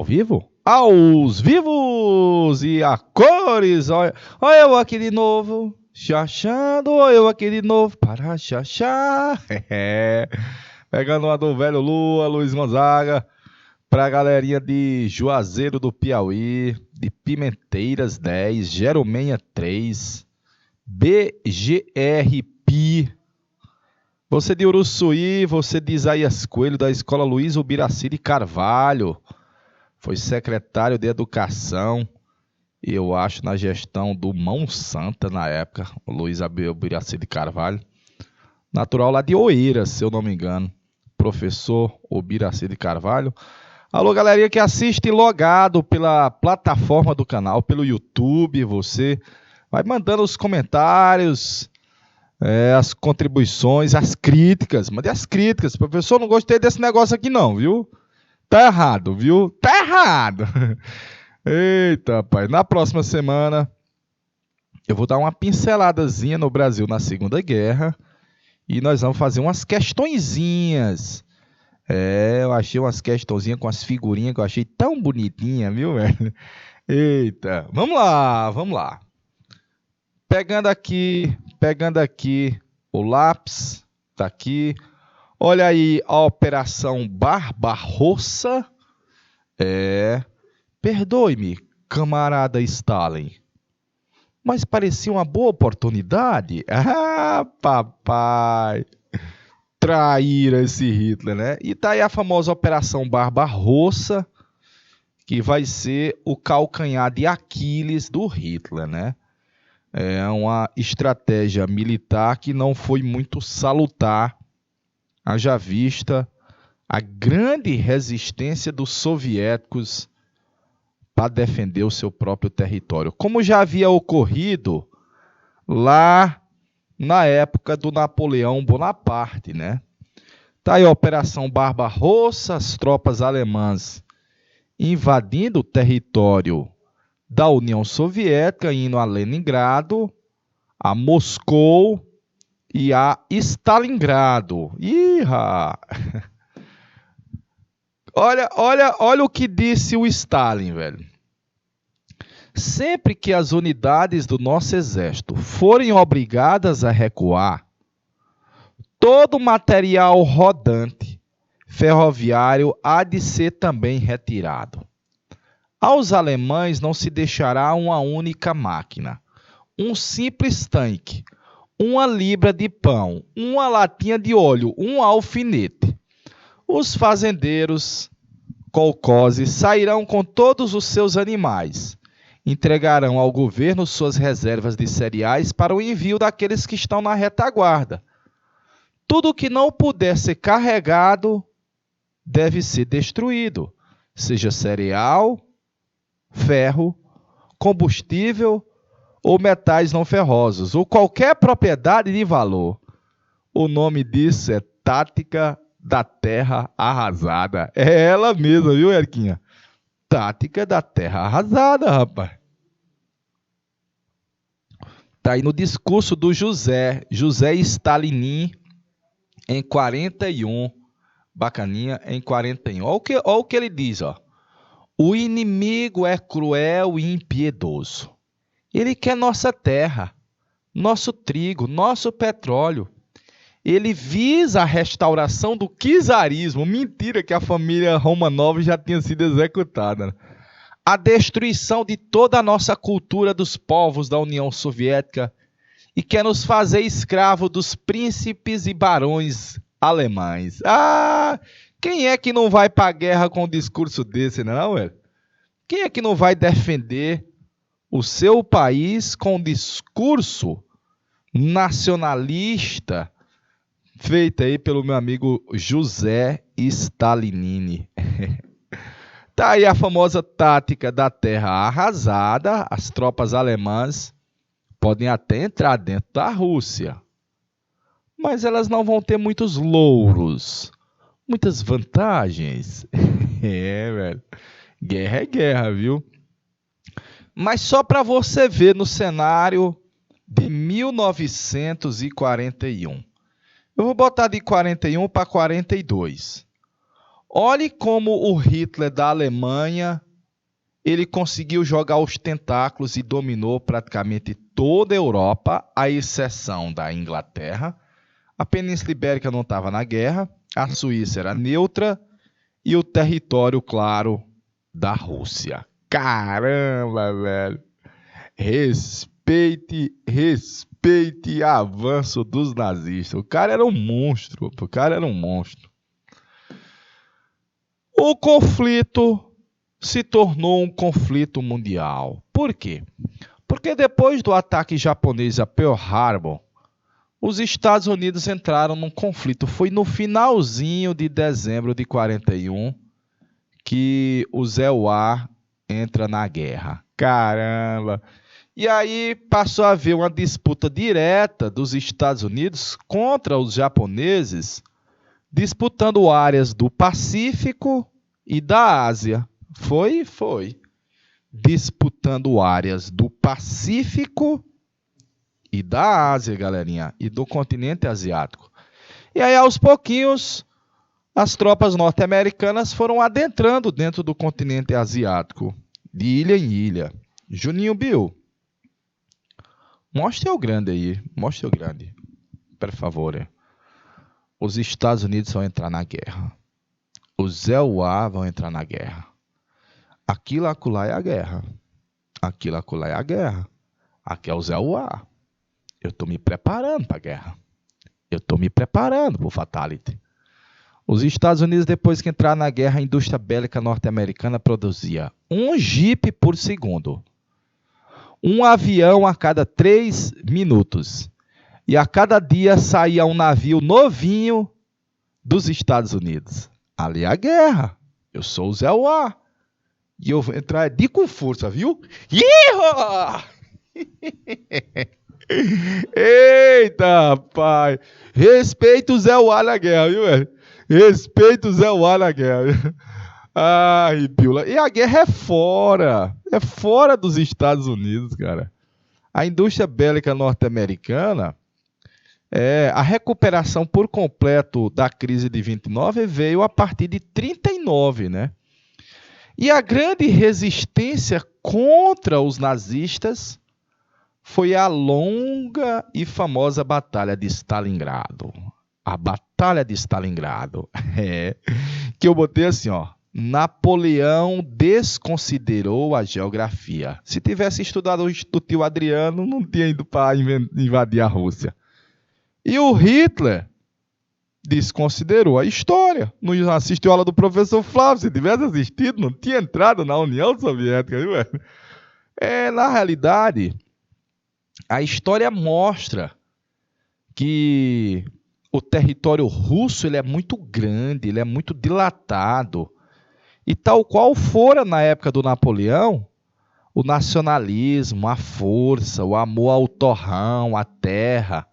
Ao vivo? Aos vivos e a cores! Olha eu aqui de novo, chachando, olha eu aqui de novo, para chachar. Pegando uma do velho Lua, Luiz Gonzaga, pra galerinha de Juazeiro do Piauí, de Pimenteiras 10, Jeromenha 3, BGRP, você de Uruçuí, você de Isaías Coelho, da Escola Luiz Ubiraci de Carvalho, foi secretário de Educação, eu acho, na gestão do Mão Santa, na época, o Luiz Ubiraci de Carvalho. Natural lá de Oeiras, se eu não me engano. Professor Ubiraci de Carvalho. Alô, galerinha que assiste logado pela plataforma do canal, pelo YouTube, você vai mandando os comentários, as contribuições, as críticas. Mande as críticas. Professor, não gostei desse negócio aqui não, viu? Tá errado, viu? Tá errado. Eita, pai. Na próxima semana, eu vou dar uma pinceladazinha no Brasil na Segunda Guerra e nós vamos fazer umas questõezinhas. Eu achei umas questõezinhas com as figurinhas que eu achei tão bonitinha, viu, velho? Eita, vamos lá. Pegando aqui o lápis, tá aqui. Olha aí a Operação Barbarossa. Perdoe-me, camarada Stalin, mas parecia uma boa oportunidade. Ah, papai, traíra esse Hitler, né? E tá aí a famosa Operação Barbarossa, que vai ser o calcanhar de Aquiles do Hitler, né? É uma estratégia militar que não foi muito salutar, haja vista a grande resistência dos soviéticos para defender o seu próprio território, como já havia ocorrido lá na época do Napoleão Bonaparte, né? Tá aí a Operação Barbarossa, as tropas alemãs invadindo o território da União Soviética, indo a Leningrado, a Moscou e a Stalingrado. Iha! Olha o que disse o Stalin, velho. Sempre que as unidades do nosso exército forem obrigadas a recuar, todo o material rodante ferroviário há de ser também retirado. Aos alemães não se deixará uma única máquina, um simples tanque, uma libra de pão, uma latinha de óleo, um alfinete. Os fazendeiros kolkhozes sairão com todos os seus animais, entregarão ao governo suas reservas de cereais para o envio daqueles que estão na retaguarda. Tudo que não puder ser carregado deve ser destruído, seja cereal, ferro, combustível ou metais não ferrosos, ou qualquer propriedade de valor. O nome disso é tática da terra arrasada. É ela mesma, viu, Erquinha? Tática da terra arrasada, rapaz. Tá aí no discurso do José Stalin, em 41. Bacaninha, em 41. Olha o que ele diz, ó. O inimigo é cruel e impiedoso. Ele quer nossa terra, nosso trigo, nosso petróleo. Ele visa a restauração do czarismo. Mentira que a família Romanov já tinha sido executada. A destruição de toda a nossa cultura dos povos da União Soviética e quer nos fazer escravo dos príncipes e barões alemães. Ah, quem é que não vai para a guerra com um discurso desse, não, velho? Quem é que não vai defender o seu país com um discurso nacionalista feito aí pelo meu amigo José Stalinini? Tá aí a famosa tática da terra arrasada. As tropas alemãs podem até entrar dentro da Rússia, mas elas não vão ter muitos louros, muitas vantagens. Velho. Guerra é guerra, viu? Mas só para você ver no cenário de 1941. Eu vou botar de 41 para 42. Olhe como o Hitler da Alemanha, ele conseguiu jogar os tentáculos e dominou praticamente toda a Europa, à exceção da Inglaterra. A Península Ibérica não estava na guerra, a Suíça era neutra e o território, claro, da Rússia. Caramba, velho! Respeite avanço dos nazistas. O cara era um monstro, o cara era um monstro. O conflito se tornou um conflito mundial. Por quê? Porque depois do ataque japonês a Pearl Harbor, os Estados Unidos entraram num conflito. Foi no finalzinho de dezembro de 41 que o Zé Uá entra na guerra. Caramba! E aí passou a haver uma disputa direta dos Estados Unidos contra os japoneses, disputando áreas do Pacífico e da Ásia. Foi. Disputando áreas do Pacífico e da Ásia, galerinha, e do continente asiático. E aí, aos pouquinhos, as tropas norte-americanas foram adentrando dentro do continente asiático, de ilha em ilha. Juninho Bill, mostre o grande aí, mostre o grande, por favor. Os Estados Unidos vão entrar na guerra. Os Zé Uá vão entrar na guerra. Aquilo acolá é a guerra. Aquilo acolá é a guerra. Aqui é o Zé Uá. Eu estou me preparando para a guerra. Eu estou me preparando para o fatality. Os Estados Unidos, depois que entrar na guerra, a indústria bélica norte-americana produzia um Jeep por segundo. Um avião a cada 3 minutos. E a cada dia saía um navio novinho dos Estados Unidos. Ali é a guerra. Eu sou o Zé Uá. E eu vou entrar de com força, viu? Iha! Eita, pai! Respeita o Zé Uá na guerra, viu, velho? Respeita o Zé Uá na guerra. Ai, Pila. E a guerra é fora. É fora dos Estados Unidos, cara. A indústria bélica norte-americana, a recuperação por completo da crise de 29 veio a partir de 39, né? E a grande resistência contra os nazistas foi a longa e famosa Batalha de Stalingrado. A Batalha de Stalingrado. Que eu botei assim, ó. Napoleão desconsiderou a geografia. Se tivesse estudado o tio Adriano, não tinha ido para invadir a Rússia. E o Hitler desconsiderou a história. Não assistiu a aula do professor Flávio. Se tivesse assistido, não tinha entrado na União Soviética. Viu? Na realidade, a história mostra que o território russo ele é muito grande, ele é muito dilatado. E tal qual fora na época do Napoleão, o nacionalismo, a força, o amor ao torrão, à terra.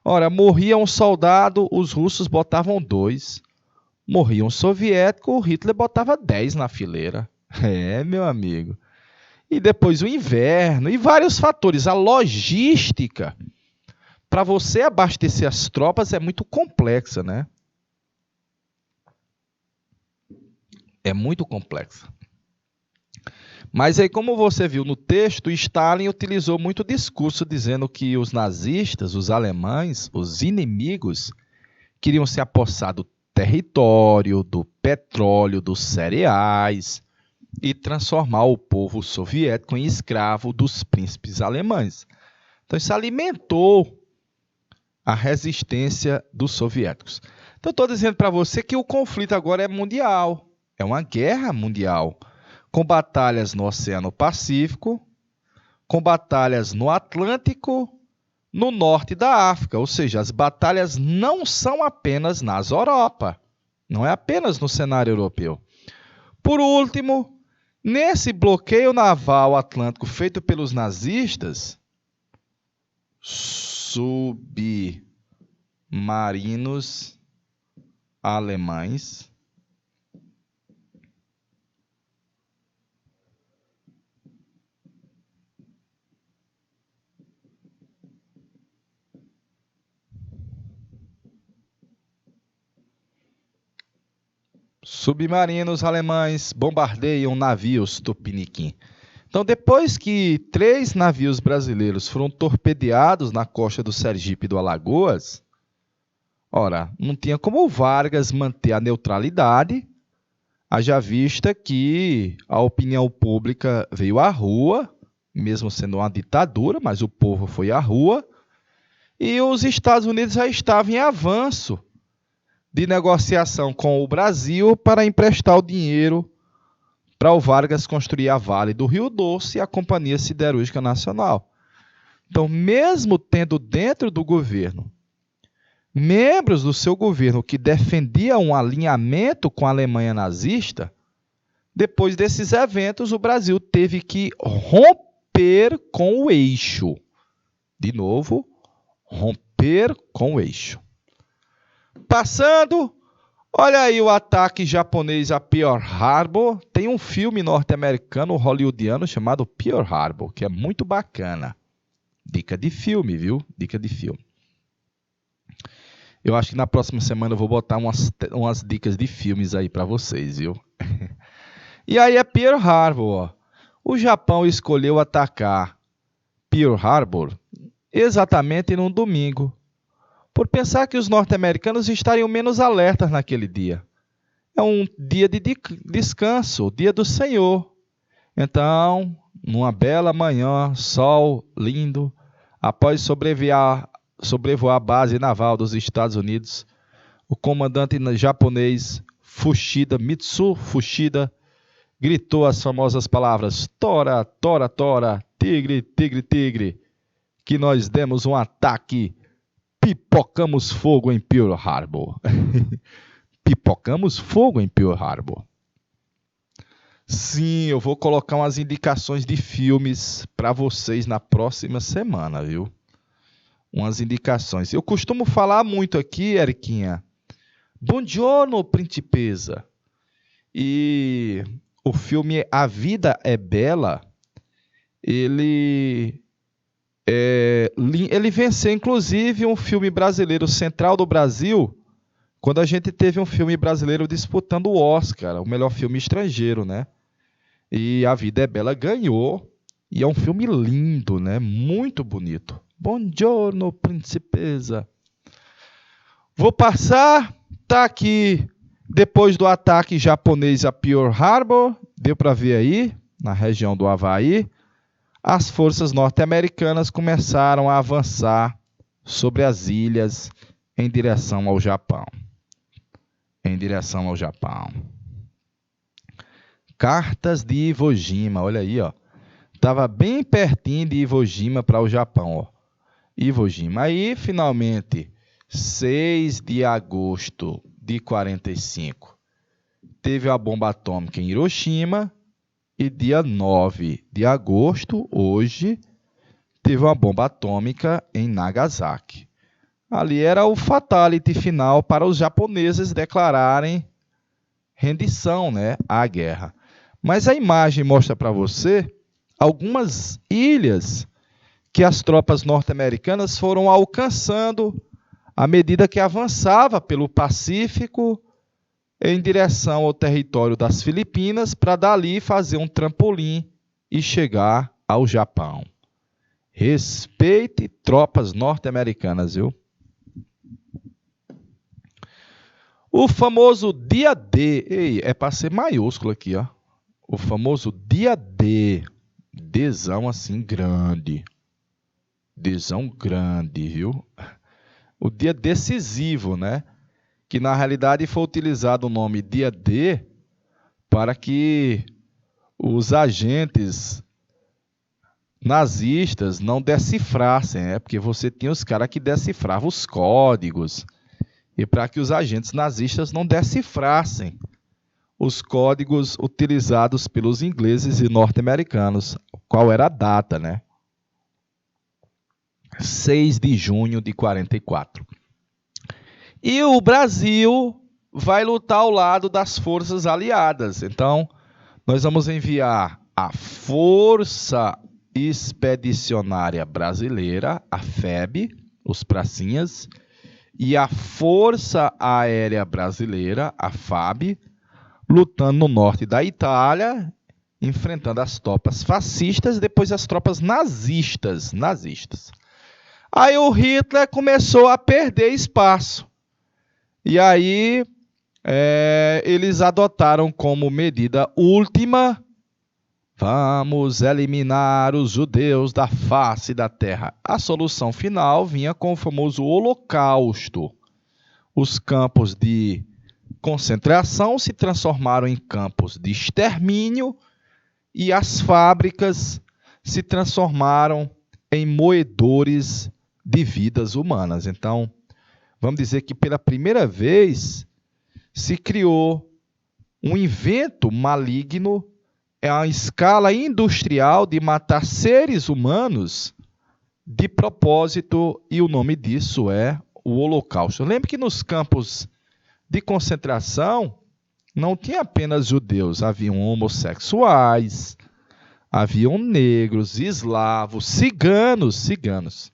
Ora, morria um soldado, os russos botavam 2. Morria um soviético, o Hitler botava 10 na fileira. Meu amigo. E depois o inverno e vários fatores. A logística para você abastecer as tropas é muito complexa, né? É muito complexa. Mas aí, como você viu no texto, Stalin utilizou muito discurso dizendo que os nazistas, os alemães, os inimigos, queriam se apossar do território, do petróleo, dos cereais e transformar o povo soviético em escravo dos príncipes alemães. Então, isso alimentou a resistência dos soviéticos. Então, estou dizendo para você que o conflito agora é mundial. É uma guerra mundial, com batalhas no Oceano Pacífico, com batalhas no Atlântico, no norte da África. Ou seja, as batalhas não são apenas nas Europa, não é apenas no cenário europeu. Por último, nesse bloqueio naval atlântico feito pelos nazistas, submarinos alemães Submarinos alemães bombardeiam navios Tupiniquim. Então, depois que 3 navios brasileiros foram torpedeados na costa do Sergipe e do Alagoas, ora, não tinha como o Vargas manter a neutralidade, haja vista que a opinião pública veio à rua, mesmo sendo uma ditadura, mas o povo foi à rua, e os Estados Unidos já estavam em avanço de negociação com o Brasil para emprestar o dinheiro para o Vargas construir a Vale do Rio Doce e a Companhia Siderúrgica Nacional. Então, mesmo tendo dentro do governo membros do seu governo que defendiam um alinhamento com a Alemanha nazista, depois desses eventos o Brasil teve que romper com o eixo. De novo, romper com o eixo. Passando, olha aí o ataque japonês a Pearl Harbor. Tem um filme norte-americano, hollywoodiano, chamado Pearl Harbor, que é muito bacana. Dica de filme, viu? Dica de filme. Eu acho que na próxima semana eu vou botar umas dicas de filmes aí para vocês, viu? E aí é Pearl Harbor, ó. O Japão escolheu atacar Pearl Harbor exatamente num domingo, por pensar que os norte-americanos estariam menos alertas naquele dia. É um dia de descanso, o dia do Senhor. Então, numa bela manhã, sol lindo, após sobrevoar a base naval dos Estados Unidos, o comandante japonês Mitsu Fuchida gritou as famosas palavras Tora, Tora, Tora, Tigre, Tigre, Tigre, que nós demos um ataque, pipocamos fogo em Pearl Harbor. Pipocamos fogo em Pearl Harbor. Sim, eu vou colocar umas indicações de filmes para vocês na próxima semana, viu? Umas indicações. Eu costumo falar muito aqui, Eriquinha. Buongiorno, Principesa. E o filme A Vida é Bela, ele venceu, inclusive, um filme brasileiro, Central do Brasil, quando a gente teve um filme brasileiro disputando o Oscar, o melhor filme estrangeiro, né? E A Vida é Bela ganhou, e é um filme lindo, né? Muito bonito. Buongiorno, Principesa. Vou passar, tá aqui, depois do ataque japonês a Pearl Harbor, deu para ver aí, na região do Havaí, as forças norte-americanas começaram a avançar sobre as ilhas em direção ao Japão. Em direção ao Japão. Cartas de Iwo Jima, olha aí, ó. Estava bem pertinho de Iwo Jima para o Japão, ó. Iwo Jima. Aí, finalmente, 6 de agosto de 45, teve a bomba atômica em Hiroshima. E dia 9 de agosto, hoje, teve uma bomba atômica em Nagasaki. Ali era o fatality final para os japoneses declararem rendição, né, à guerra. Mas a imagem mostra para você algumas ilhas que as tropas norte-americanas foram alcançando à medida que avançava pelo Pacífico em direção ao território das Filipinas, para dali fazer um trampolim e chegar ao Japão. Respeite tropas norte-americanas, viu? O famoso dia D, ei, é para ser maiúsculo aqui, ó. O famoso dia D, Dzão assim grande. Dzão grande, viu? O dia decisivo, né? Que na realidade foi utilizado o nome dia D para que os agentes nazistas não decifrassem, né? Porque você tinha os caras que decifravam os códigos, e para que os agentes nazistas não decifrassem os códigos utilizados pelos ingleses e norte-americanos. Qual era a data, né? 6 de junho de 44. E o Brasil vai lutar ao lado das forças aliadas. Então, nós vamos enviar a Força Expedicionária Brasileira, a FEB, os pracinhas, e a Força Aérea Brasileira, a FAB, lutando no norte da Itália, enfrentando as tropas fascistas, depois as tropas nazistas. Aí o Hitler começou a perder espaço. E aí eles adotaram como medida última: vamos eliminar os judeus da face da terra. A solução final vinha com o famoso Holocausto. Os campos de concentração se transformaram em campos de extermínio e as fábricas se transformaram em moedores de vidas humanas. Então, vamos dizer que pela primeira vez se criou um invento maligno a escala industrial de matar seres humanos de propósito, e o nome disso é o Holocausto. Lembre que nos campos de concentração não tinha apenas judeus, haviam homossexuais, haviam negros, eslavos, ciganos.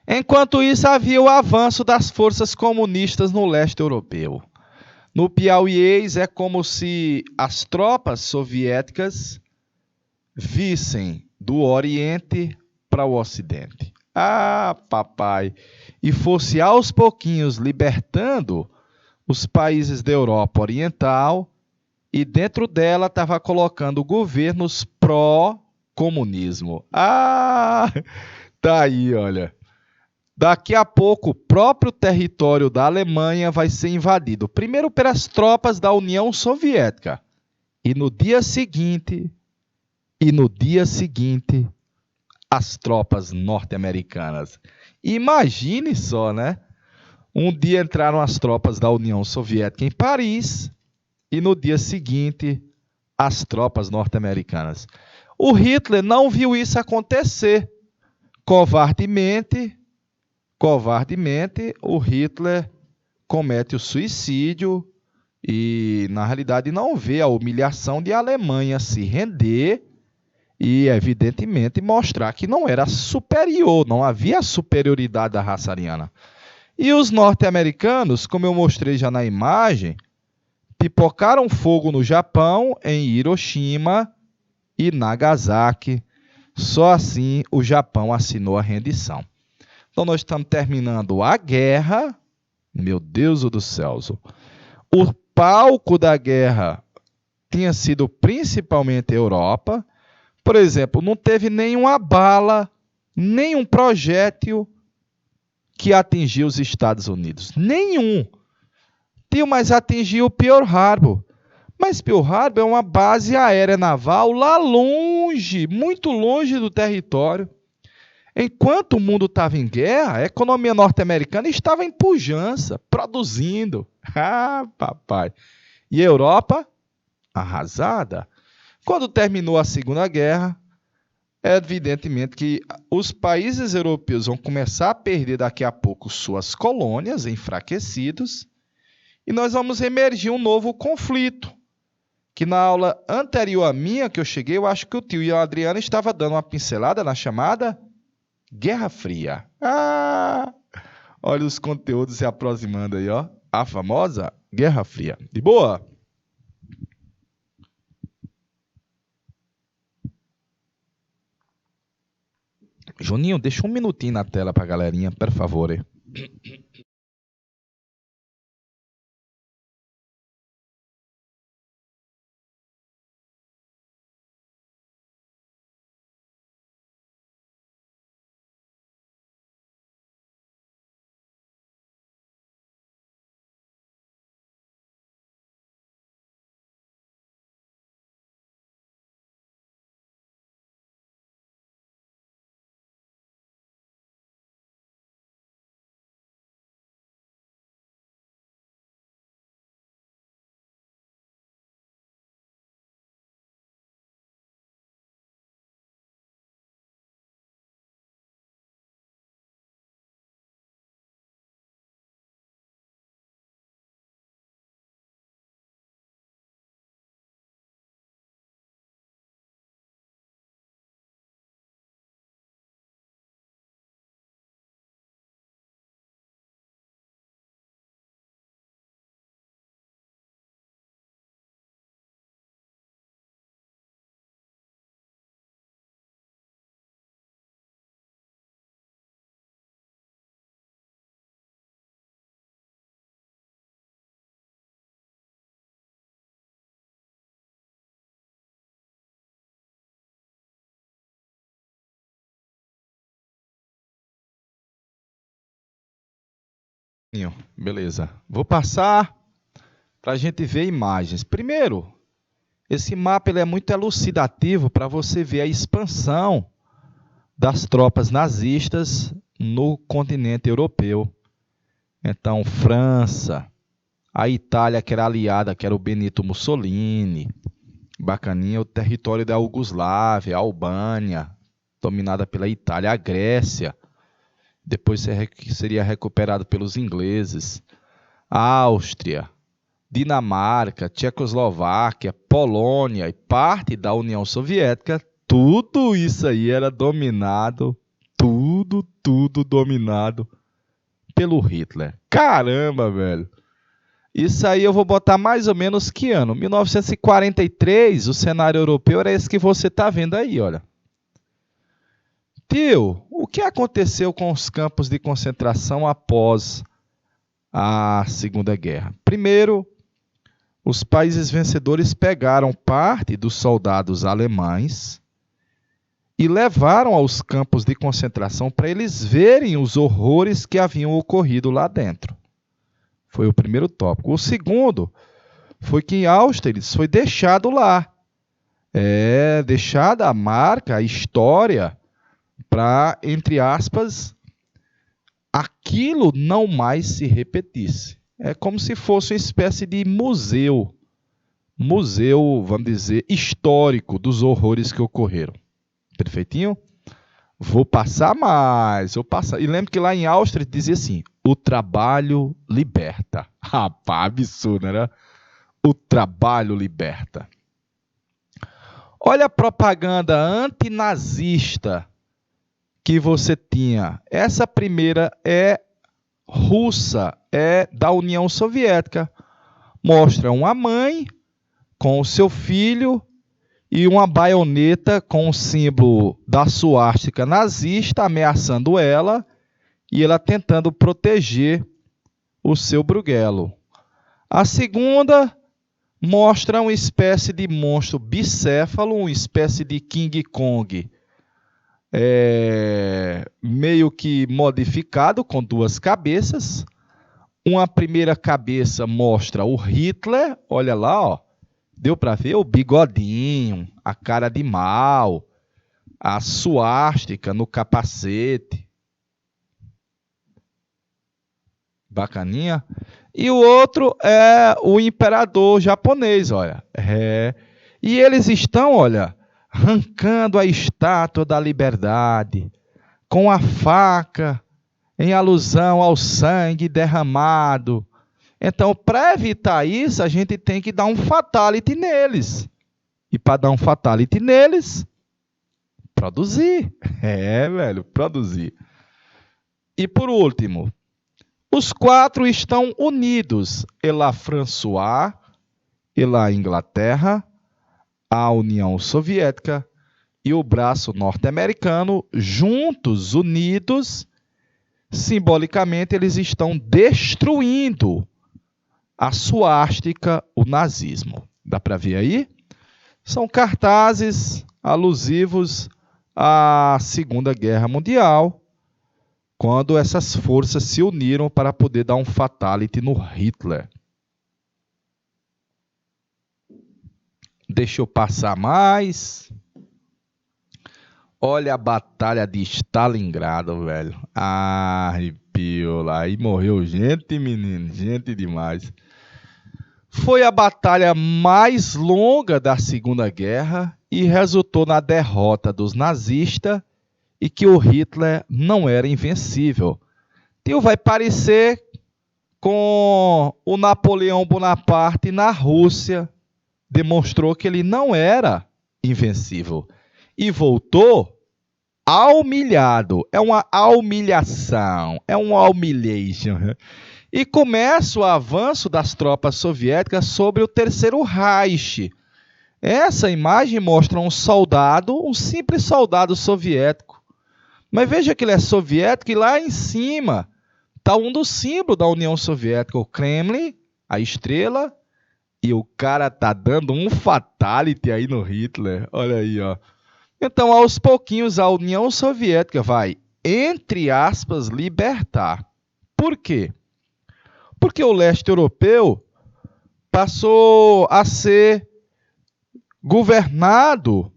Enquanto isso, havia o avanço das forças comunistas no leste europeu. No Piauiês, é como se as tropas soviéticas vissem do Oriente para o Ocidente. Ah, papai! E fosse aos pouquinhos libertando os países da Europa Oriental, e dentro dela estava colocando governos pró-comunismo. Ah, tá aí, olha. Daqui a pouco, o próprio território da Alemanha vai ser invadido, primeiro pelas tropas da União Soviética, e no dia seguinte, as tropas norte-americanas. Imagine só, né? Um dia entraram as tropas da União Soviética em Paris e no dia seguinte as tropas norte-americanas. O Hitler não viu isso acontecer. Covardemente, o Hitler comete o suicídio e, na realidade, não vê a humilhação de a Alemanha se render e, evidentemente, mostrar que não era superior, não havia superioridade da raça ariana. E os norte-americanos, como eu mostrei já na imagem, pipocaram fogo no Japão, em Hiroshima e Nagasaki. Só assim o Japão assinou a rendição. Então nós estamos terminando a guerra. Meu Deus do céu. O palco da guerra tinha sido principalmente a Europa. Por exemplo, não teve nenhuma bala, nenhum projétil que atingiu os Estados Unidos. Nenhum. Mas atingiu Pearl Harbor. Mas Pearl Harbor é uma base aérea naval lá longe, muito longe do território. Enquanto o mundo estava em guerra, a economia norte-americana estava em pujança, produzindo. Ah, papai. E a Europa? Arrasada. Quando terminou a Segunda Guerra, é evidentemente que os países europeus vão começar a perder daqui a pouco suas colônias, enfraquecidos, e nós vamos emergir um novo conflito, que na aula anterior à minha, que eu cheguei, eu acho que o tio e a Adriana estavam dando uma pincelada na chamada Guerra Fria. Ah, olha os conteúdos se aproximando aí, ó. A famosa Guerra Fria. De boa? Juninho, deixa um minutinho na tela pra galerinha, por favor. Beleza. Vou passar para a gente ver imagens. Primeiro, esse mapa ele é muito elucidativo para você ver a expansão das tropas nazistas no continente europeu. Então, França, a Itália, que era aliada, que era o Benito Mussolini, bacaninha, o território da Iugoslávia, a Albânia, dominada pela Itália, a Grécia, depois seria recuperado pelos ingleses, a Áustria, Dinamarca, Tchecoslováquia, Polônia e parte da União Soviética, tudo isso aí era dominado, tudo dominado pelo Hitler. Caramba, velho! Isso aí eu vou botar mais ou menos que ano? 1943, o cenário europeu era esse que você está vendo aí, olha. Tio, o que aconteceu com os campos de concentração após a Segunda Guerra? Primeiro, os países vencedores pegaram parte dos soldados alemães e levaram aos campos de concentração para eles verem os horrores que haviam ocorrido lá dentro. Foi o primeiro tópico. O segundo foi que em Auschwitz foi deixado lá. Deixada a marca, a história, para, entre aspas, aquilo não mais se repetisse. É como se fosse uma espécie de museu, vamos dizer, histórico dos horrores que ocorreram. Perfeitinho? Vou passar mais, E lembro que lá em Áustria dizia assim, o trabalho liberta. Rapaz, absurdo, né? O trabalho liberta. Olha a propaganda antinazista que você tinha. Essa primeira é russa, é da União Soviética. Mostra uma mãe com o seu filho e uma baioneta com o símbolo da suástica nazista ameaçando ela e ela tentando proteger o seu Bruguelo. A segunda mostra uma espécie de monstro bicéfalo, uma espécie de King Kong, meio que modificado, com duas cabeças. Uma primeira cabeça mostra o Hitler, olha lá, ó, deu para ver o bigodinho, a cara de mal, a suástica no capacete. Bacaninha. E o outro é o imperador japonês, olha. E eles estão, olha, arrancando a estátua da liberdade com a faca em alusão ao sangue derramado. Então, para evitar isso, a gente tem que dar um fatality neles. E para dar um fatality neles, produzir. Velho, produzir. E por último, os quatro estão unidos. E lá François, e lá Inglaterra, a União Soviética e o braço norte-americano, juntos, unidos, simbolicamente eles estão destruindo a suástica, o nazismo. Dá para ver aí? São cartazes alusivos à Segunda Guerra Mundial, quando essas forças se uniram para poder dar um fatality no Hitler. Deixa eu passar mais. Olha a Batalha de Stalingrado, velho. Arrepio lá. Aí morreu gente, menino. Gente demais. Foi a batalha mais longa da Segunda Guerra e resultou na derrota dos nazistas e que o Hitler não era invencível. Tio, vai parecer com o Napoleão Bonaparte na Rússia. Demonstrou que ele não era invencível. E voltou humilhado. É uma humilhação. É uma humiliation. E começa o avanço das tropas soviéticas sobre o Terceiro Reich. Essa imagem mostra um soldado, um simples soldado soviético. Mas veja que ele é soviético e lá em cima está um dos símbolos da União Soviética, o Kremlin, a estrela, e o cara está dando um fatality aí no Hitler. Olha aí, ó. Então, aos pouquinhos, a União Soviética vai, entre aspas, libertar. Por quê? Porque o leste europeu passou a ser governado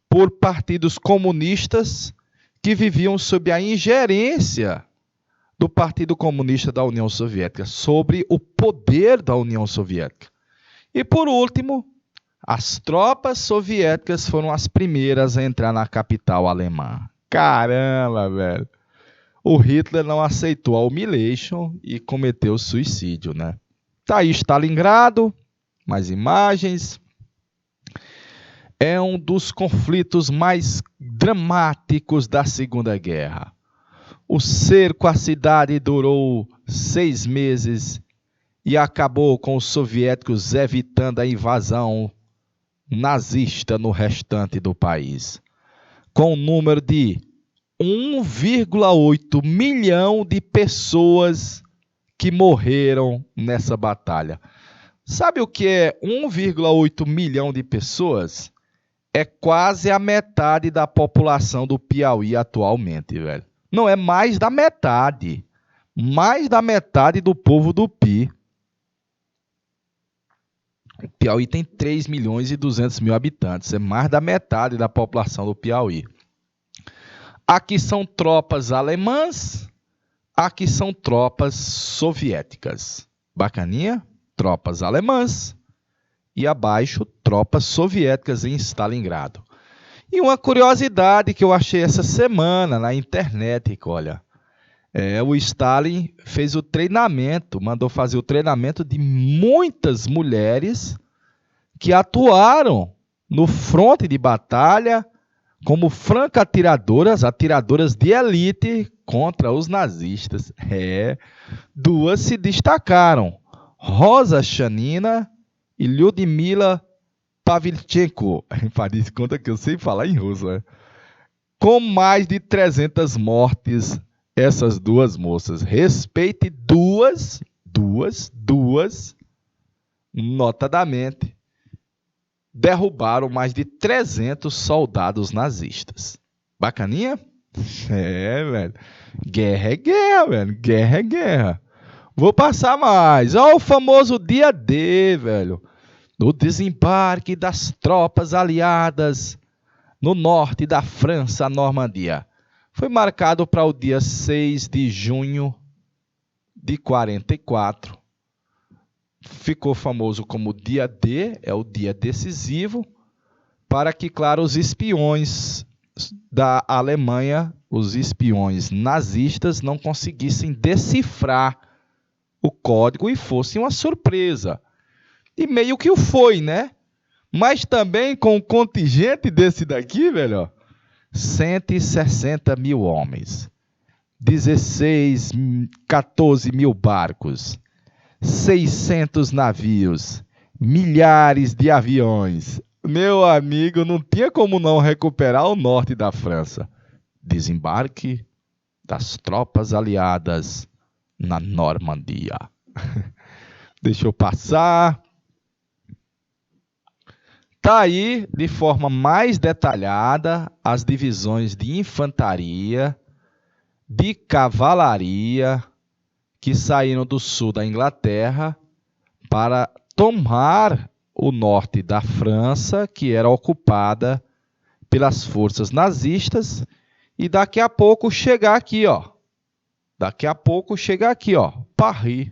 por partidos comunistas que viviam sob a ingerência do Partido Comunista da União Soviética, sobre o poder da União Soviética. E por último, as tropas soviéticas foram as primeiras a entrar na capital alemã. Caramba, velho. O Hitler não aceitou a humilhação e cometeu suicídio, né? Tá aí Stalingrado, mais imagens. É um dos conflitos mais dramáticos da Segunda Guerra. O cerco à cidade durou 6 meses e acabou com os soviéticos evitando a invasão nazista no restante do país, com um número de 1,8 milhão de pessoas que morreram nessa batalha. Sabe o que é 1,8 milhão de pessoas? É quase a metade da população do Piauí atualmente, velho. Não é mais da metade. Mais da metade do povo do Pi. O Piauí tem 3 milhões e 200 mil habitantes. É mais da metade da população do Piauí. Aqui são tropas alemãs. Aqui são tropas soviéticas. Bacaninha? Tropas alemãs. E abaixo, tropas soviéticas em Stalingrado. E uma curiosidade que eu achei essa semana na internet, olha, o Stalin fez o treinamento, mandou fazer o treinamento de muitas mulheres que atuaram no fronte de batalha como franco-atiradoras, atiradoras de elite contra os nazistas. Duas se destacaram, Rosa Chanina e Lyudmila Pavlichenko. Faz conta que eu sei falar em russo, né? Com mais de 300 mortes, essas duas moças. Respeite duas, notadamente, derrubaram mais de 300 soldados nazistas. Bacaninha? Velho. Guerra é guerra, velho. Guerra é guerra. Vou passar mais. Olha o famoso dia D, velho. No desembarque das tropas aliadas no norte da França, a Normandia. Foi marcado para o dia 6 de junho de 44. Ficou famoso como dia D, é o dia decisivo, para que, claro, os espiões da Alemanha, os espiões nazistas, não conseguissem decifrar o código e fosse uma surpresa. E meio que o foi, né? Mas também com o contingente desse daqui, velho, 160 mil homens, 14 mil barcos, 600 navios, milhares de aviões. Meu amigo, não tinha como não recuperar o norte da França. Desembarque das tropas aliadas na Normandia. Deixa eu passar. Está aí, de forma mais detalhada, as divisões de infantaria, de cavalaria, que saíram do sul da Inglaterra para tomar o norte da França, que era ocupada pelas forças nazistas, e daqui a pouco chegar aqui, ó. Paris.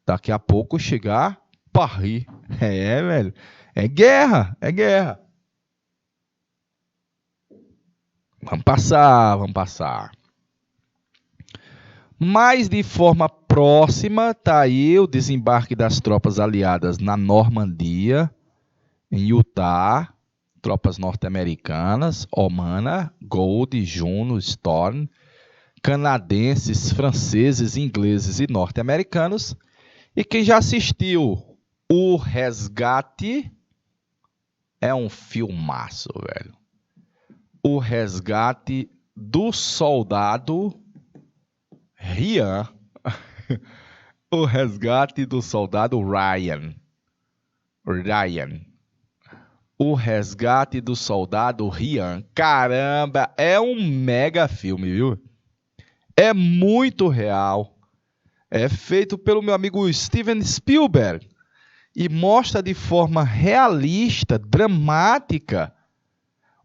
Daqui a pouco chegar Paris. Velho. É guerra. Vamos passar. Mas de forma próxima, está aí o desembarque das tropas aliadas na Normandia, em Utah, tropas norte-americanas, Omaha, Gold, Juno, Storm, canadenses, franceses, ingleses e norte-americanos. E quem já assistiu O Resgate, é um filmaço, velho. O Resgate do Soldado Ryan. O Resgate do Soldado Ryan. O Resgate do Soldado Ryan. Caramba, é um mega filme, viu? É muito real. É feito pelo meu amigo Steven Spielberg e mostra de forma realista, dramática,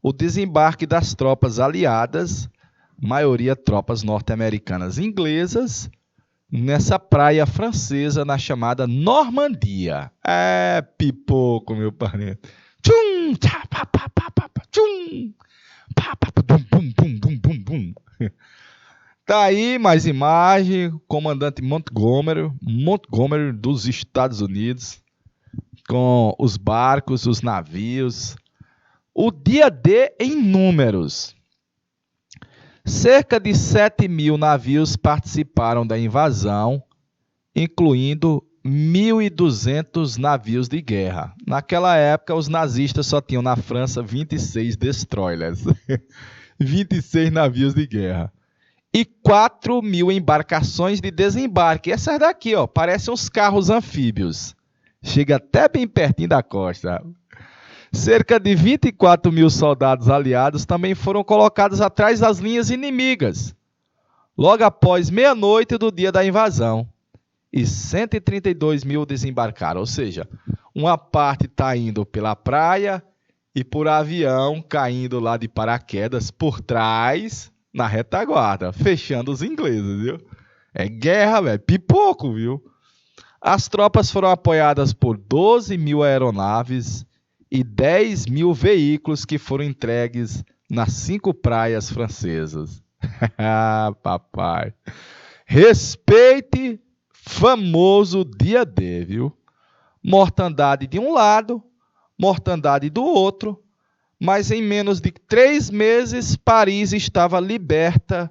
o desembarque das tropas aliadas, maioria tropas norte-americanas e inglesas, nessa praia francesa na chamada Normandia. É pipoco, meu parente. Tchum, tchá, pá, pá, pá, pá, pá, tchum, pá, pá, pá, bum, bum, bum, bum, bum, bum. Tá aí mais imagem, comandante Montgomery dos Estados Unidos, com os barcos, os navios. O dia D em números. Cerca de 7.000 navios participaram da invasão, incluindo 1.200 navios de guerra. Naquela época, os nazistas só tinham na França 26 destroyers, 26 navios de guerra. E 4.000 embarcações de desembarque. Essas daqui, ó, parecem uns carros anfíbios. Chega até bem pertinho da costa. Cerca de 24.000 soldados aliados também foram colocados atrás das linhas inimigas, logo após meia-noite do dia da invasão. E 132.000 desembarcaram, ou seja, uma parte está indo pela praia e por avião, caindo lá de paraquedas por trás, na retaguarda, fechando os ingleses, viu? É guerra, velho, pipoco, viu? As tropas foram apoiadas por 12.000 aeronaves e 10.000 veículos que foram entregues nas 5 praias francesas. Ah, papai. Respeite famoso dia D, viu? Mortandade de um lado, mortandade do outro, mas em menos de 3 meses, Paris estava liberta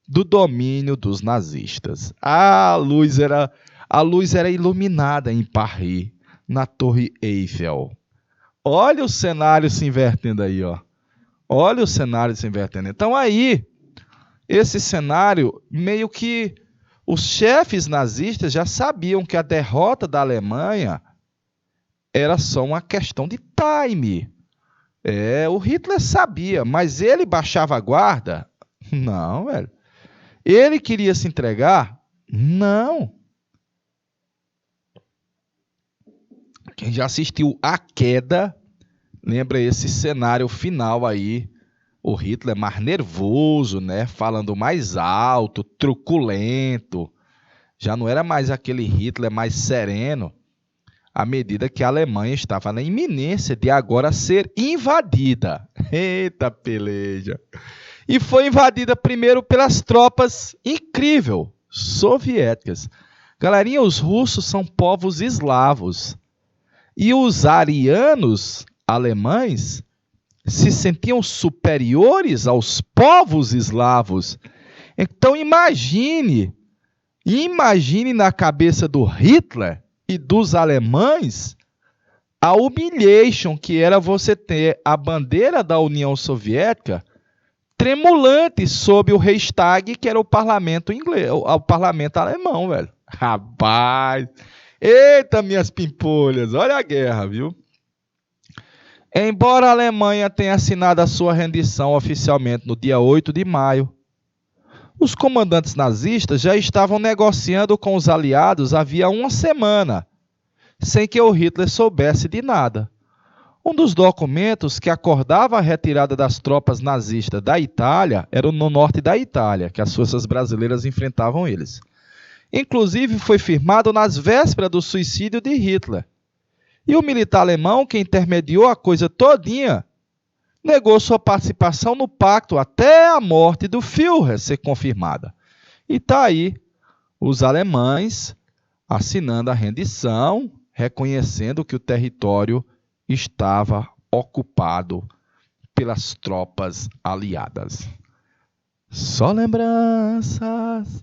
do domínio dos nazistas. A luz era iluminada em Paris, na Torre Eiffel. Olha o cenário se invertendo aí, ó. Olha o cenário se invertendo. Então aí, esse cenário, meio que os chefes nazistas já sabiam que a derrota da Alemanha era só uma questão de time. O Hitler sabia, mas ele baixava a guarda? Não, velho. Ele queria se entregar? Não. Quem já assistiu A Queda, lembra esse cenário final aí, o Hitler mais nervoso, né? Falando mais alto, truculento. Já não era mais aquele Hitler mais sereno, à medida que a Alemanha estava na iminência de agora ser invadida. Eita peleja! E foi invadida primeiro pelas tropas, incrível, soviéticas. Galerinha, os russos são povos eslavos. E os arianos alemães se sentiam superiores aos povos eslavos. Então imagine na cabeça do Hitler e dos alemães a humilhation que era você ter a bandeira da União Soviética tremulante sob o Reichstag, que era o parlamento inglês, o parlamento alemão, velho. Rapaz! Eita, minhas pimpolhas, olha a guerra, viu? Embora a Alemanha tenha assinado a sua rendição oficialmente no dia 8 de maio, os comandantes nazistas já estavam negociando com os aliados havia uma semana, sem que o Hitler soubesse de nada. Um dos documentos que acordava a retirada das tropas nazistas da Itália era no norte da Itália, que as forças brasileiras enfrentavam eles. Inclusive, foi firmado nas vésperas do suicídio de Hitler. E o militar alemão, que intermediou a coisa todinha, negou sua participação no pacto até a morte do Führer ser confirmada. E está aí os alemães assinando a rendição, reconhecendo que o território estava ocupado pelas tropas aliadas. Só lembranças.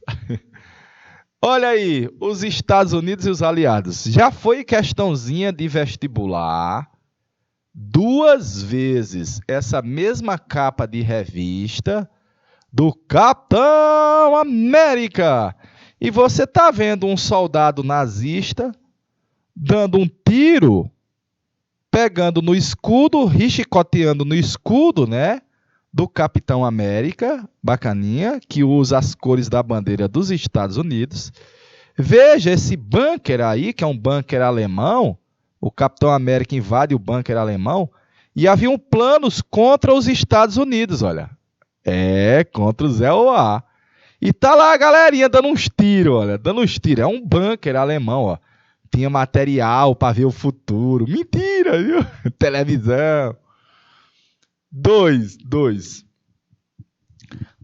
Olha aí, os Estados Unidos e os aliados. Já foi questãozinha de vestibular 2 vezes essa mesma capa de revista do Capitão América. E você está vendo um soldado nazista dando um tiro, pegando no escudo, richicoteando no escudo, né? Do Capitão América, bacaninha, que usa as cores da bandeira dos Estados Unidos. Veja esse bunker aí, que é um bunker alemão. O Capitão América invade o bunker alemão e haviam planos contra os Estados Unidos, olha. Contra o Zé Oá. E tá lá a galerinha dando uns tiros, olha, dando uns tiros. É um bunker alemão, ó. Tinha material para ver o futuro. Mentira, viu? Televisão. Dois.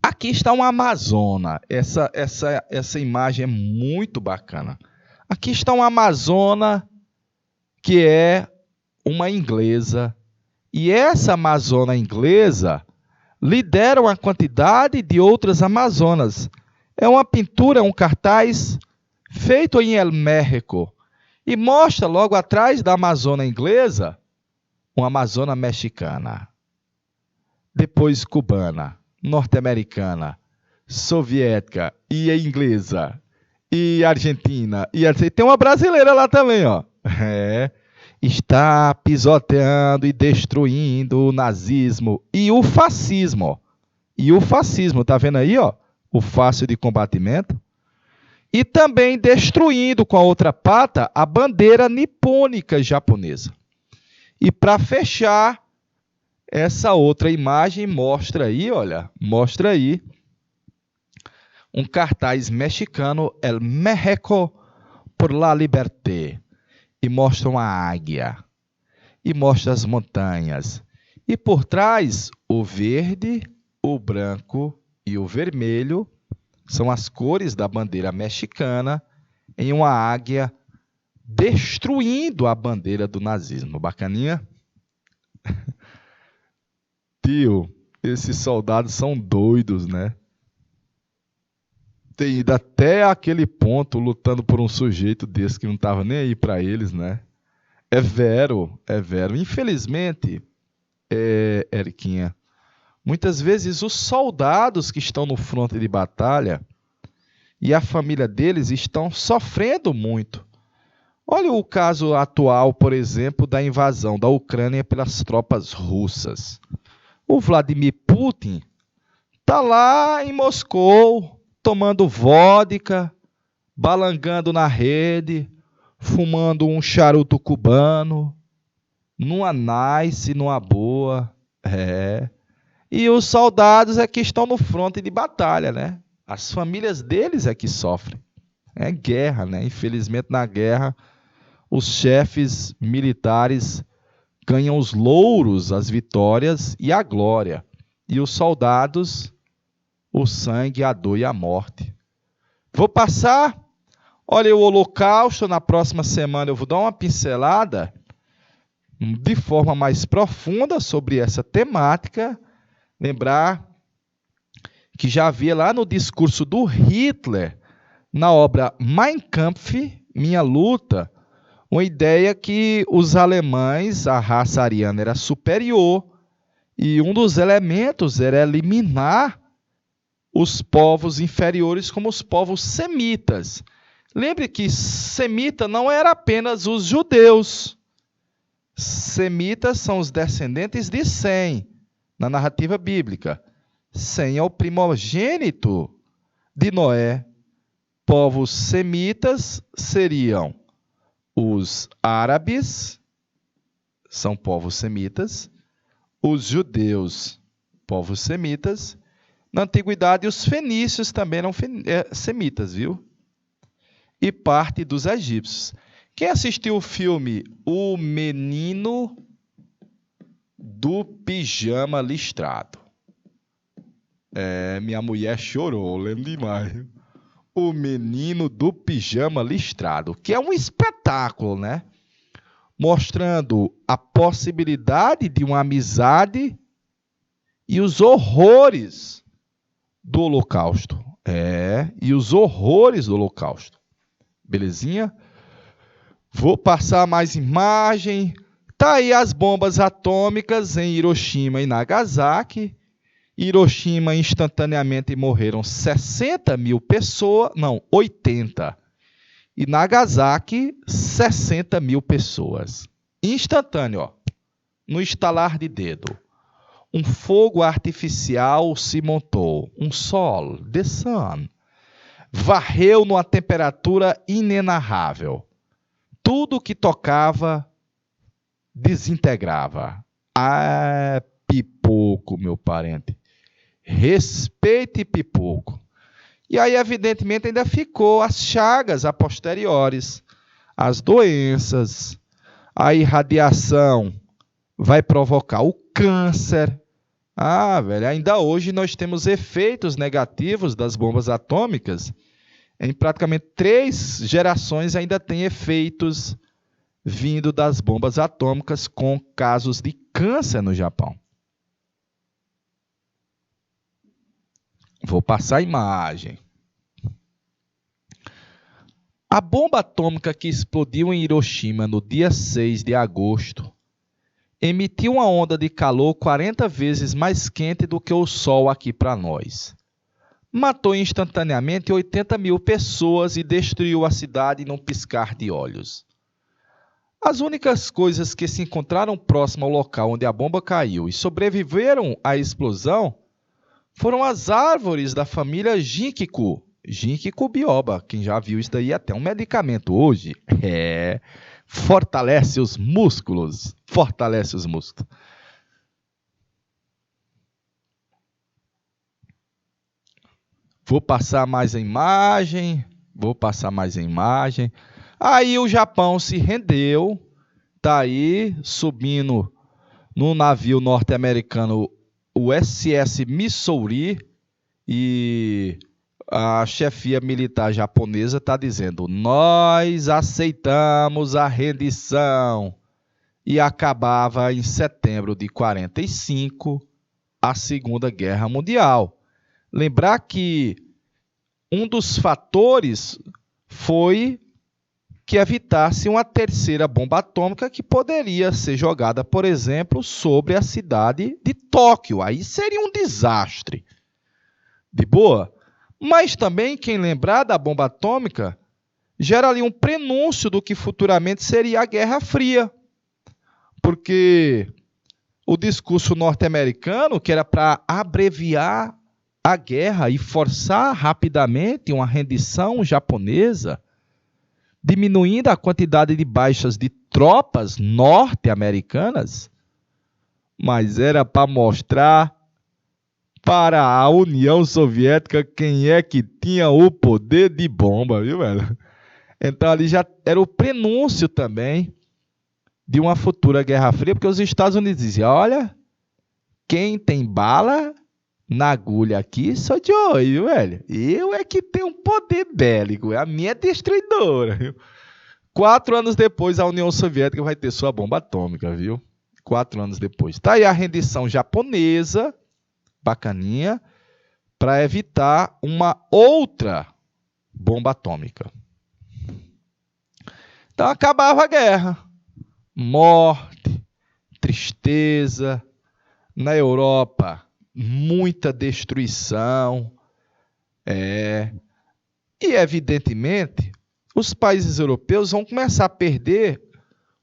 Aqui está uma amazona. Essa imagem é muito bacana. Aqui está uma amazona que é uma inglesa. E essa amazona inglesa lidera uma quantidade de outras amazonas. É uma pintura, um cartaz feito em El México. E mostra logo atrás da amazona inglesa uma amazona mexicana. Depois cubana, norte-americana, soviética e inglesa. E argentina. E tem uma brasileira lá também, ó. Está pisoteando e destruindo o nazismo e o fascismo. Tá vendo aí, ó? O fácil de combatimento. E também destruindo com a outra pata a bandeira nipônica japonesa. E para fechar, essa outra imagem mostra aí um cartaz mexicano, El México por la Liberté. E mostra uma águia. E mostra as montanhas. E por trás, o verde, o branco e o vermelho são as cores da bandeira mexicana em uma águia destruindo a bandeira do nazismo. Bacaninha? Tio, esses soldados são doidos, né? Tem ido até aquele ponto lutando por um sujeito desse que não estava nem aí para eles, né? É vero. Infelizmente, Eriquinha, muitas vezes os soldados que estão no fronte de batalha e a família deles estão sofrendo muito. Olha o caso atual, por exemplo, da invasão da Ucrânia pelas tropas russas. O Vladimir Putin está lá em Moscou, tomando vodka, balangando na rede, fumando um charuto cubano, numa nice, numa boa. E os soldados é que estão no fronte de batalha, né? As famílias deles é que sofrem. É guerra, né? Infelizmente, na guerra, os chefes militares ganham os louros, as vitórias e a glória. E os soldados, o sangue, a dor e a morte. Vou passar, olha o Holocausto, na próxima semana eu vou dar uma pincelada de forma mais profunda sobre essa temática. Lembrar que já havia lá no discurso do Hitler, na obra Mein Kampf, Minha Luta, uma ideia que os alemães, a raça ariana era superior, e um dos elementos era eliminar os povos inferiores como os povos semitas. Lembre que semita não era apenas os judeus. Semitas são os descendentes de Sem, na narrativa bíblica. Sem é o primogênito de Noé. Povos semitas seriam os árabes, são povos semitas, os judeus, povos semitas. Na antiguidade, os fenícios também eram semitas, viu? E parte dos egípcios. Quem assistiu o filme O Menino do Pijama Listrado? Minha mulher chorou, lembro demais. O Menino do Pijama Listrado, que é um espetáculo, né? Mostrando a possibilidade de uma amizade e os horrores do Holocausto. E os horrores do Holocausto. Belezinha? Vou passar mais imagem. Tá aí as bombas atômicas em Hiroshima e Nagasaki. Hiroshima, instantaneamente morreram 60 mil pessoas, não, 80. E Nagasaki, 60 mil pessoas. Instantâneo, ó, no estalar de dedo. Um fogo artificial se montou, um sol, the sun. varreu numa temperatura inenarrável. Tudo que tocava desintegrava. Ah, pipoco, meu parente. Respeite pipoco. E aí, evidentemente, ainda ficou as chagas a posteriores, as doenças, a irradiação vai provocar o câncer. Ah, velho, ainda hoje nós temos efeitos negativos das bombas atômicas. Em praticamente 3 gerações ainda tem efeitos vindo das bombas atômicas com casos de câncer no Japão. Vou passar a imagem. A bomba atômica que explodiu em Hiroshima no dia 6 de agosto emitiu uma onda de calor 40 vezes mais quente do que o Sol aqui para nós. Matou instantaneamente 80 mil pessoas e destruiu a cidade num piscar de olhos. As únicas coisas que se encontraram próximo ao local onde a bomba caiu e sobreviveram à explosão foram as árvores da família Ginkgo. Ginkgo biloba. Quem já viu isso daí é até um medicamento hoje. Fortalece os músculos. Fortalece os músculos. Vou passar mais a imagem. Aí o Japão se rendeu. Está aí subindo no navio norte-americano, o SS Missouri, e a chefia militar japonesa está dizendo: nós aceitamos a rendição. E acabava em setembro de 1945 a Segunda Guerra Mundial. Lembrar que um dos fatores foi que evitasse uma terceira bomba atômica que poderia ser jogada, por exemplo, sobre a cidade de Tóquio. Aí seria um desastre. De boa? Mas também, quem lembrar da bomba atômica, gera ali um prenúncio do que futuramente seria a Guerra Fria. Porque o discurso norte-americano, que era para abreviar a guerra e forçar rapidamente uma rendição japonesa, diminuindo a quantidade de baixas de tropas norte-americanas, mas era para mostrar para a União Soviética quem é que tinha o poder de bomba, viu, velho? Então ali já era o prenúncio também de uma futura Guerra Fria, porque os Estados Unidos diziam: olha, quem tem bala na agulha aqui sou de olho, velho. Eu é que tenho um poder bélico, a minha é destruidora, viu? 4 anos depois, a União Soviética vai ter sua bomba atômica, viu? 4 anos depois. Está aí a rendição japonesa, bacaninha, para evitar uma outra bomba atômica. Então acabava a guerra. Morte, tristeza. Na Europa, muita destruição. E, evidentemente, os países europeus vão começar a perder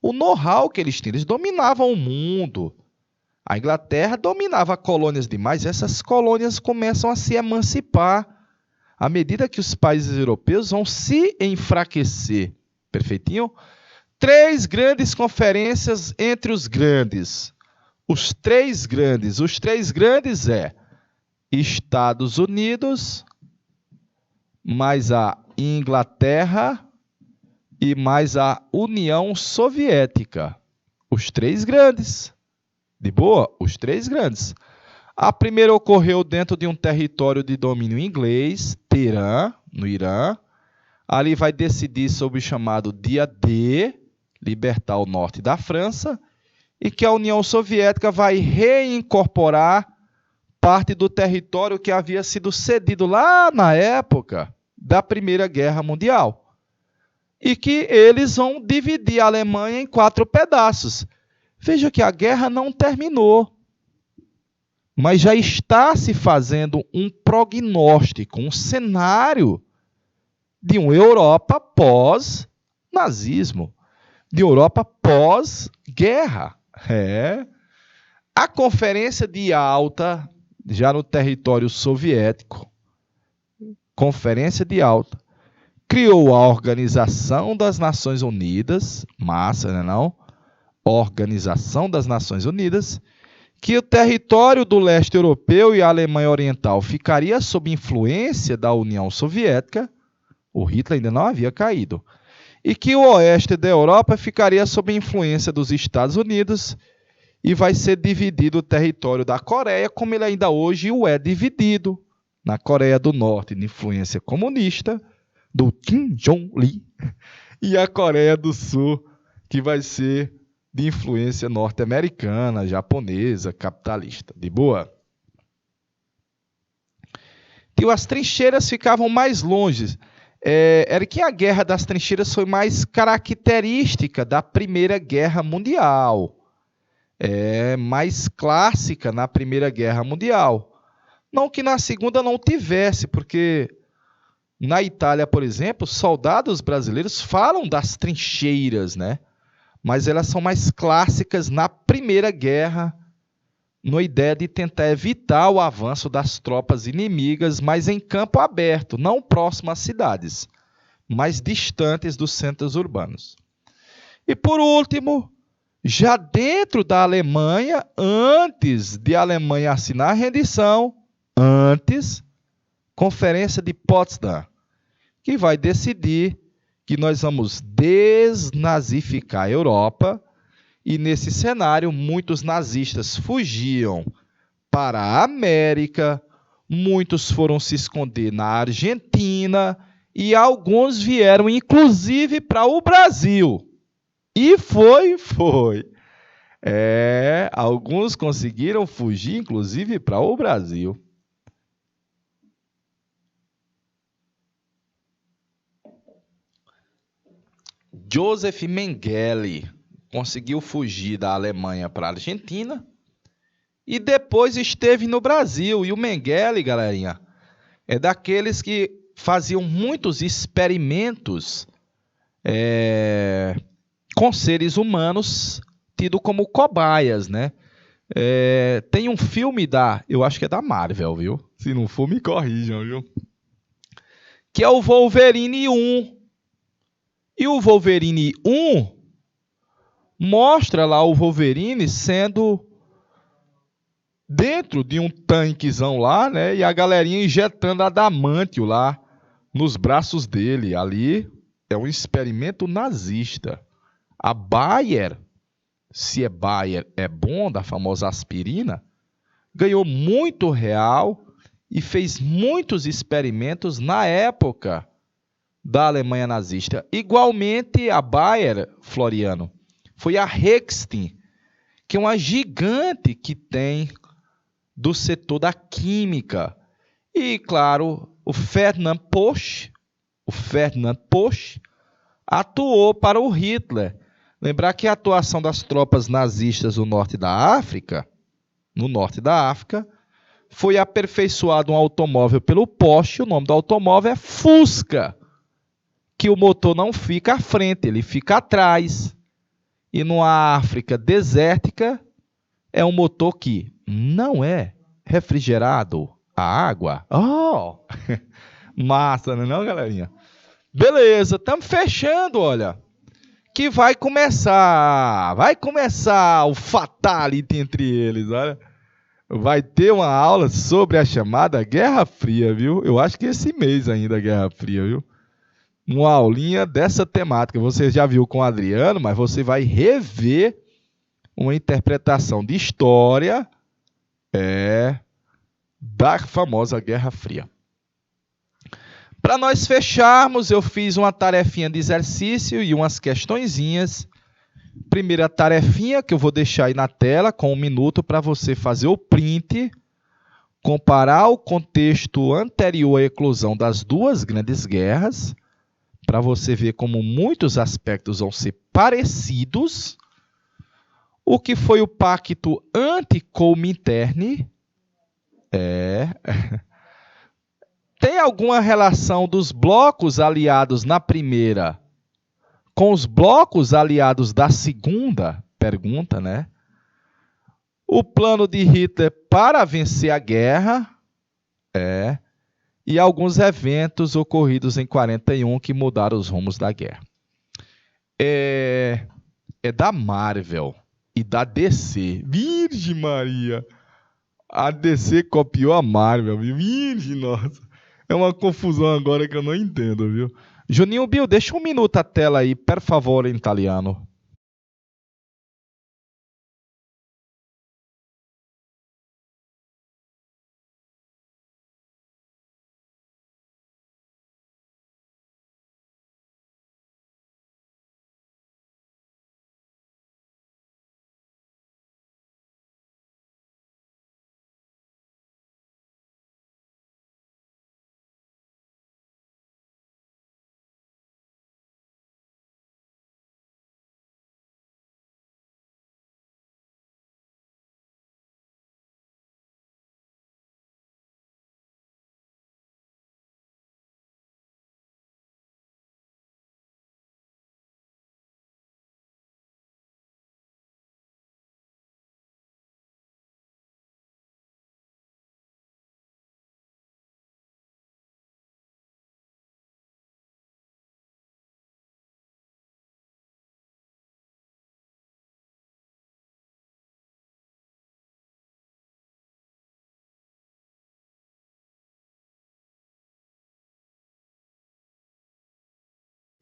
o know-how que eles tinham. Eles dominavam o mundo. A Inglaterra dominava colônias demais. Essas colônias começam a se emancipar à medida que os países europeus vão se enfraquecer. Perfeitinho? 3 grandes conferências entre os grandes. Os três grandes é Estados Unidos, mais a Inglaterra e mais a União Soviética. Os 3 grandes. De boa? Os 3 grandes. A primeira ocorreu dentro de um território de domínio inglês, Teherã, no Irã. Ali vai decidir sobre o chamado Dia D, libertar o norte da França, e que a União Soviética vai reincorporar parte do território que havia sido cedido lá na época da Primeira Guerra Mundial. E que eles vão dividir a Alemanha em 4 pedaços. Veja que a guerra não terminou, mas já está se fazendo um prognóstico, um cenário de uma Europa pós-nazismo, de Europa pós-guerra. A Conferência de Yalta, já no território soviético, Conferência de Alta, criou a Organização das Nações Unidas, massa, né não? Organização das Nações Unidas, que o território do leste europeu e a Alemanha Oriental ficaria sob influência da União Soviética, o Hitler ainda não havia caído, e que o oeste da Europa ficaria sob influência dos Estados Unidos e vai ser dividido o território da Coreia, como ele ainda hoje o é dividido, na Coreia do Norte, de influência comunista, do Kim Jong-il, e a Coreia do Sul, que vai ser de influência norte-americana, japonesa, capitalista. De boa? E as trincheiras ficavam mais longe. Era que a Guerra das Trincheiras foi mais característica da Primeira Guerra Mundial. Mais clássica na Primeira Guerra Mundial. Não que na Segunda não tivesse, porque na Itália, por exemplo, soldados brasileiros falam das trincheiras, né? Mas elas são mais clássicas na Primeira Guerra, na ideia de tentar evitar o avanço das tropas inimigas, mas em campo aberto, não próximo às cidades, mas distantes dos centros urbanos. E por último, já dentro da Alemanha, antes de a Alemanha assinar a rendição, Conferência de Potsdam, que vai decidir que nós vamos desnazificar a Europa, e nesse cenário muitos nazistas fugiam para a América, muitos foram se esconder na Argentina e alguns vieram inclusive para o Brasil. E foi. Alguns conseguiram fugir inclusive para o Brasil. Joseph Mengele conseguiu fugir da Alemanha para a Argentina e depois esteve no Brasil. E o Mengele, galerinha, é daqueles que faziam muitos experimentos com seres humanos tido como cobaias, né? Tem um filme eu acho que é da Marvel, viu? Se não for, me corrijam, viu? Que é o Wolverine 1. E o Wolverine 1 mostra lá o Wolverine sendo dentro de um tanquezão lá, né? E a galerinha injetando adamantio lá nos braços dele. Ali é um experimento nazista. A Bayer, se é Bayer é bom, da famosa aspirina, ganhou muito real e fez muitos experimentos na época da Alemanha nazista. Igualmente, a Bayer, Floriano, foi a Rextin, que é uma gigante que tem do setor da química. E, claro, o Ferdinand Posch atuou para o Hitler. Lembrar que a atuação das tropas nazistas no norte da África, foi aperfeiçoado um automóvel pelo Porsche. O nome do automóvel é Fusca, que o motor não fica à frente, ele fica atrás. E numa África desértica, é um motor que não é refrigerado a água. Oh! Massa, não é, galerinha? Beleza, estamos fechando, olha. Que vai começar o fatality entre eles, olha. Vai ter uma aula sobre a chamada Guerra Fria, viu? Eu acho que esse mês ainda a Guerra Fria, viu? Uma aulinha dessa temática. Você já viu com o Adriano, mas você vai rever uma interpretação de história da famosa Guerra Fria. Para nós fecharmos, eu fiz uma tarefinha de exercício e umas questõezinhas. Primeira tarefinha, que eu vou deixar aí na tela, com 1 minuto para você fazer o print, comparar o contexto anterior à eclosão das duas grandes guerras, para você ver como muitos aspectos vão ser parecidos. O que foi o pacto anti-Comintern? Tem alguma relação dos blocos aliados na primeira com os blocos aliados da segunda? Pergunta, né? O plano de Hitler para vencer a guerra e alguns eventos ocorridos em 41 que mudaram os rumos da guerra. É da Marvel e da DC. Virgem Maria! A DC copiou a Marvel, viu? Virgem, nossa. É uma confusão agora que eu não entendo, viu? Juninho Bill, deixa um minuto a tela aí, per favore, em italiano.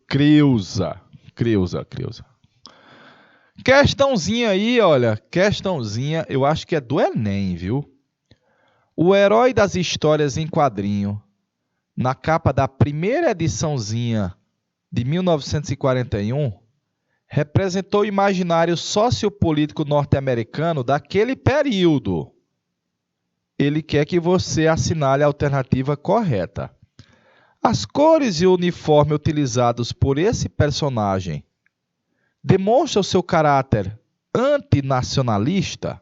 Creuza. Questãozinha aí, olha. Questãozinha, eu acho que é do Enem, viu? O herói das histórias em quadrinho, na capa da primeira ediçãozinha de 1941, representou o imaginário sociopolítico norte-americano daquele período. Ele quer que você assinale a alternativa correta. As cores e o uniforme utilizados por esse personagem demonstram seu caráter antinacionalista?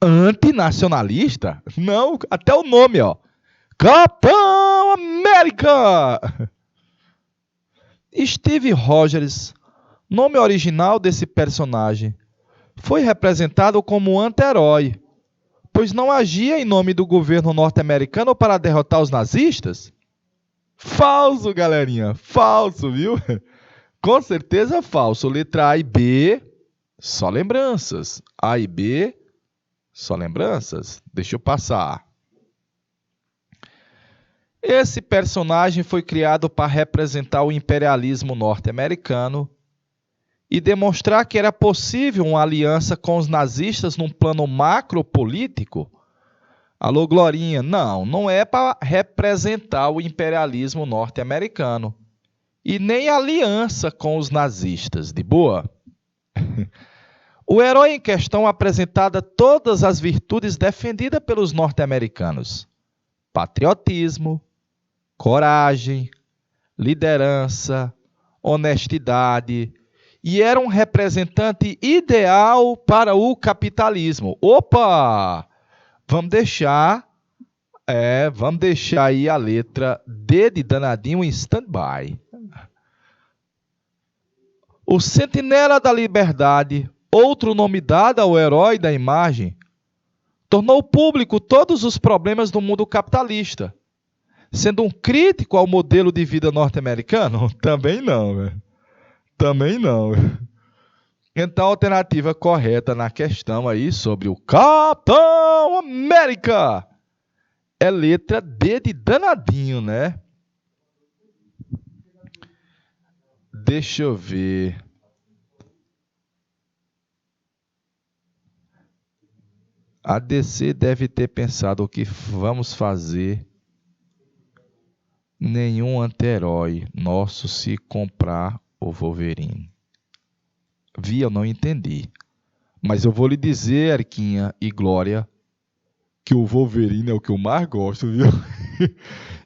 Antinacionalista? Não, até o nome, ó. Capitão América! Steve Rogers, nome original desse personagem, foi representado como anti-herói, pois não agia em nome do governo norte-americano para derrotar os nazistas? Falso, galerinha. Falso, viu? Com certeza falso. Letra A e B, só lembranças. A e B, só lembranças. Deixa eu passar. Esse personagem foi criado para representar o imperialismo norte-americano e demonstrar que era possível uma aliança com os nazistas num plano macropolítico. Alô, Glorinha, não é para representar o imperialismo norte-americano e nem aliança com os nazistas, de boa? O herói em questão apresentava todas as virtudes defendidas pelos norte-americanos: patriotismo, coragem, liderança, honestidade, e era um representante ideal para o capitalismo. Opa! Vamos deixar aí a letra D de danadinho em stand-by. O Sentinela da Liberdade, outro nome dado ao herói da imagem, tornou público todos os problemas do mundo capitalista. Sendo um crítico ao modelo de vida norte-americano? Também não, velho. Também não. Então, a alternativa correta na questão aí sobre o Capitão América é letra D de danadinho, né? Deixa eu ver. A DC deve ter pensado o que vamos fazer. Nenhum anti-herói nosso se comprar o Wolverine. Eu não entendi. Mas eu vou lhe dizer, Erquinha e Glória, que o Wolverine é o que eu mais gosto, viu?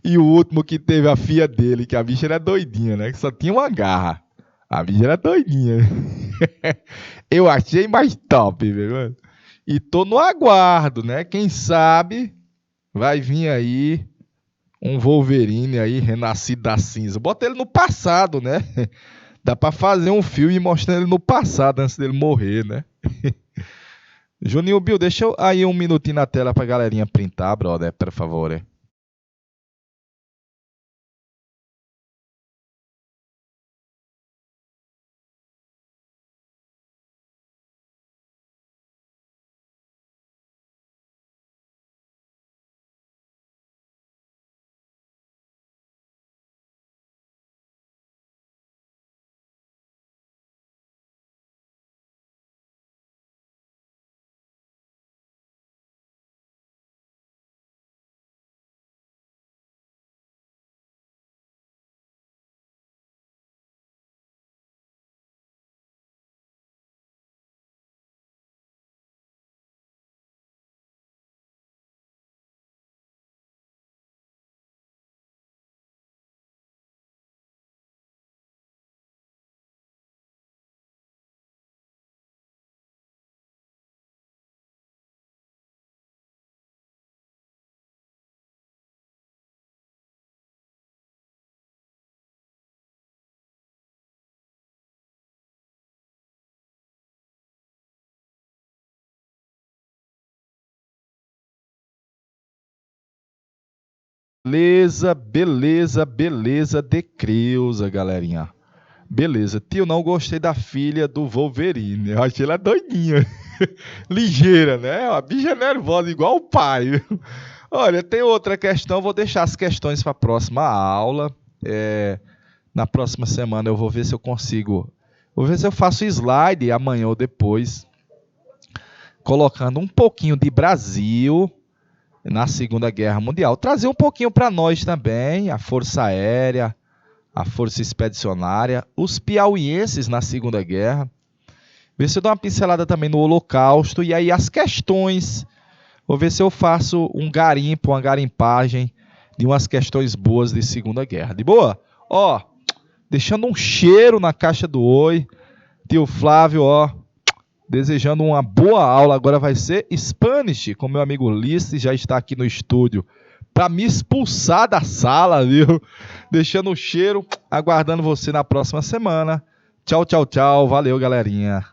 E o último que teve a filha dele, que a bicha era doidinha, né? Que só tinha uma garra. A bicha era doidinha. Eu achei mais top, viu? E tô no aguardo, né? Quem sabe vai vir aí um Wolverine aí, renascido da cinza. Bota ele no passado, né? Dá pra fazer um filme mostrando ele no passado, antes dele morrer, né? Juninho Bill, deixa eu aí um minutinho na tela pra galerinha printar, brother, por favor. Beleza, beleza, beleza de Creuza, galerinha. Beleza, tio, não gostei da filha do Wolverine. Eu achei ela doidinha. Ligeira, né? A bicha é nervosa, igual o pai. Olha, tem outra questão. Vou deixar as questões para a próxima aula. Na próxima semana eu vou ver se eu consigo. Vou ver se eu faço slide amanhã ou depois, colocando um pouquinho de Brasil na Segunda Guerra Mundial. Trazer um pouquinho para nós também, a Força Aérea, a Força Expedicionária, os piauienses na Segunda Guerra. Ver se eu dou uma pincelada também no Holocausto e aí as questões. Vou ver se eu faço um garimpo, uma garimpagem de umas questões boas de Segunda Guerra. De boa? Ó, deixando um cheiro na caixa do Oi. Tio Flávio, ó, desejando uma boa aula. Agora vai ser Spanish, com meu amigo Ulisses, já está aqui no estúdio para me expulsar da sala, viu? Deixando o cheiro, aguardando você na próxima semana. Tchau, tchau, tchau. Valeu, galerinha.